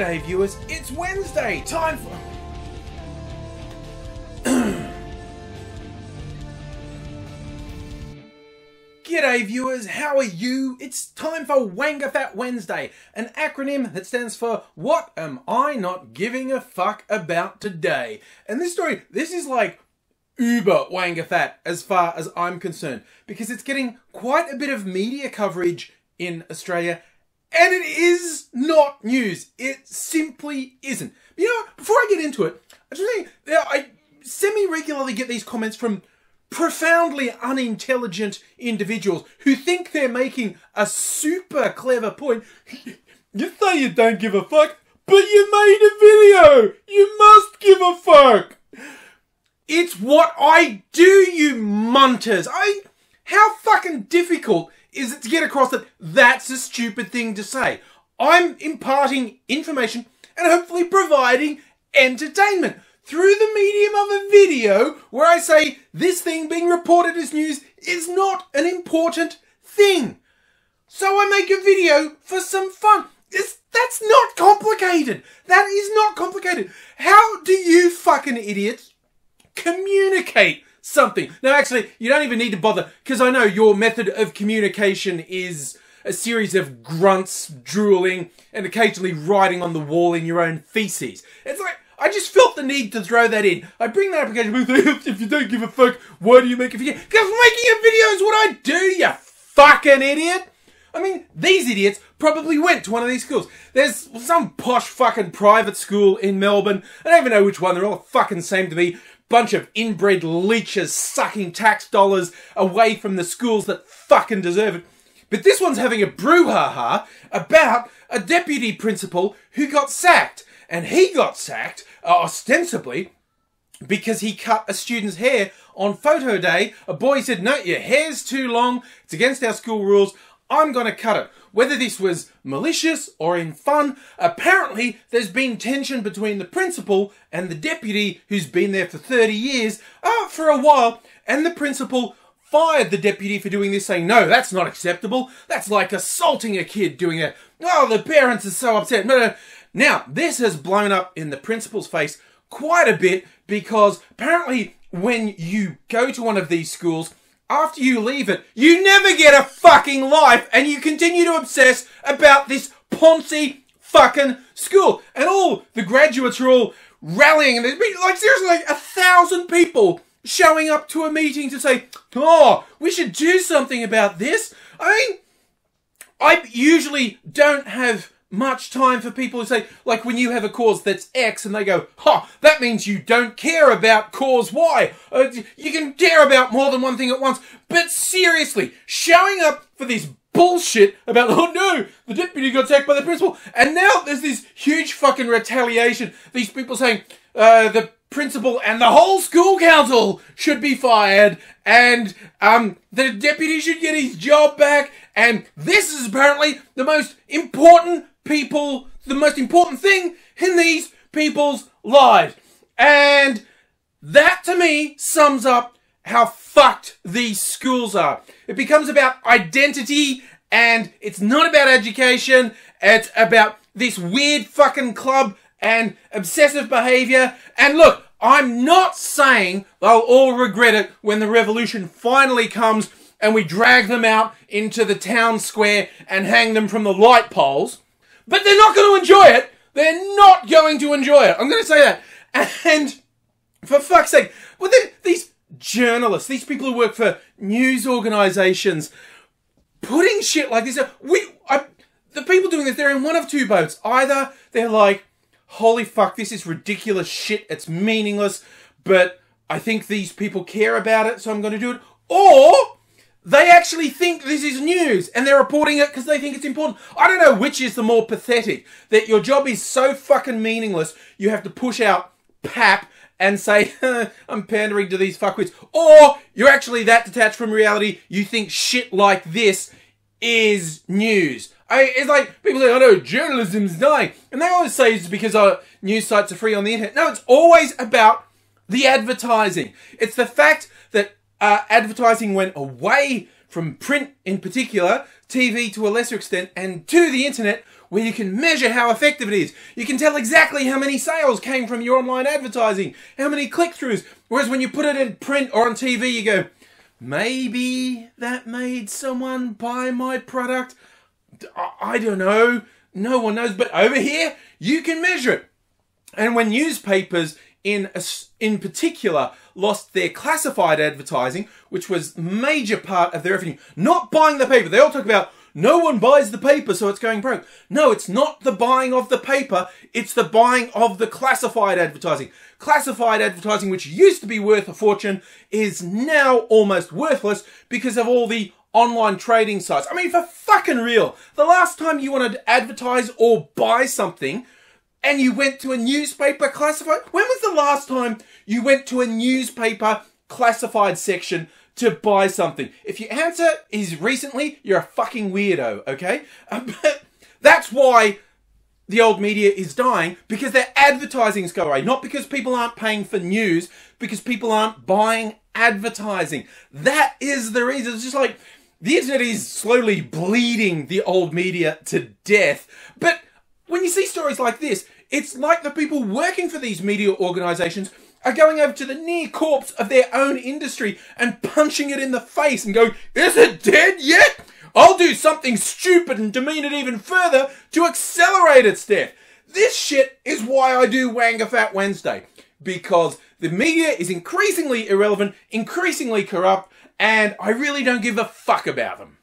G'day viewers, it's Wednesday, time for... G'day viewers, how are you? It's time for WAINGAFAT Wednesday, an acronym that stands for What Am I Not Giving a Fuck About Today? And this story, this is like uber WAINGAFAT as far as I'm concerned, because it's getting quite a bit of media coverage in Australia, and it is not news. It simply isn't. But you know what? Before I get into it, I just think I semi-regularly get these comments from profoundly unintelligent individuals who think they're making a super clever point. You say you don't give a fuck, but you made a video. You must give a fuck. It's what I do, you munters. How fucking difficult is it to get across that that's a stupid thing to say? I'm imparting information and hopefully providing entertainment through the medium of a video where I say this thing being reported as news is not an important thing. So I make a video for some fun. That's not complicated. That is not complicated. How do you fucking idiots communicate something? Now actually, you don't even need to bother, because I know your method of communication is a series of grunts, drooling, and occasionally writing on the wall in your own feces. It's like, I just felt the need to throw that in. I bring that up occasionally. If you don't give a fuck, why do you make a video? Because making a video is what I do, you fucking idiot. I mean, these idiots probably went to one of these schools. There's some posh fucking private school in Melbourne. I don't even know which one. They're all fucking same to me. Bunch of inbred leeches sucking tax dollars away from the schools that fucking deserve it. But this one's having a brouhaha about a deputy principal who got sacked. And he got sacked, ostensibly, because he cut a student's hair on photo day. A boy said, no, your hair's too long. It's against our school rules. I'm going to cut it. Whether this was malicious or in fun, apparently there's been tension between the principal and the deputy who's been there for 30 years, for a while, and the principal fired the deputy for doing this, saying, no, that's not acceptable. That's like assaulting a kid doing that. Oh, the parents are so upset. No. Now, this has blown up in the principal's face quite a bit, because apparently when you go to one of these schools, after you leave it, you never get a fucking life, and you continue to obsess about this Poncy fucking school. And all the graduates are all rallying, and there's been, like, seriously, like 1,000 people showing up to a meeting to say, oh, we should do something about this. I mean, I usually don't have much time for people who say, like when you have a cause that's X and they go, that means you don't care about cause Y. You can care about more than one thing at once. But seriously, showing up for this bullshit about, oh no, the deputy got sacked by the principal. And now there's this huge fucking retaliation. These people saying, the principal and the whole school council should be fired, and the deputy should get his job back, and this is apparently the most important thing in these people's lives. And that to me sums up how fucked these schools are. It becomes about identity, and it's not about education. It's about this weird fucking club and obsessive behaviour. And look, I'm not saying they'll all regret it when the revolution finally comes and we drag them out into the town square and hang them from the light poles. But they're not going to enjoy it. They're not going to enjoy it. I'm going to say that. And for fuck's sake, well, these journalists, these people who work for news organisations, putting shit like this, the people doing this, they're in one of two boats. Either they're like, holy fuck, this is ridiculous shit, it's meaningless, but I think these people care about it, so I'm going to do it. Or they actually think this is news, and they're reporting it because they think it's important. I don't know which is the more pathetic, that your job is so fucking meaningless, you have to push out pap and say, I'm pandering to these fuckwits. Or you're actually that detached from reality, you think shit like this is news. It's like, people say, oh no, journalism's dying. And they always say it's because news sites are free on the internet. No, it's always about the advertising. It's the fact that advertising went away from print in particular, TV to a lesser extent, and to the internet, where you can measure how effective it is. You can tell exactly how many sales came from your online advertising, how many click-throughs. Whereas when you put it in print or on TV, you go, maybe that made someone buy my product. I don't know. No one knows. But over here, you can measure it. And when newspapers in particular lost their classified advertising, which was a major part of their revenue, not buying the paper. They all talk about no one buys the paper, so it's going broke. No, it's not the buying of the paper. It's the buying of the classified advertising. Classified advertising, which used to be worth a fortune, is now almost worthless because of all the online trading sites. I mean, for fucking real, the last time you wanted to advertise or buy something and you went to a newspaper classified, when was the last time you went to a newspaper classified section to buy something? If your answer is recently, you're a fucking weirdo, okay? But that's why the old media is dying, because their advertising's go away. Not because people aren't paying for news, because people aren't buying advertising. That is the reason. It's just like the internet is slowly bleeding the old media to death. But when you see stories like this, it's like the people working for these media organisations are going over to the near corpse of their own industry and punching it in the face and going, is it dead yet? I'll do something stupid and demean it even further to accelerate its death. This shit is why I do WAINGAFAT Wednesday. Because the media is increasingly irrelevant, increasingly corrupt, and I really don't give a fuck about them.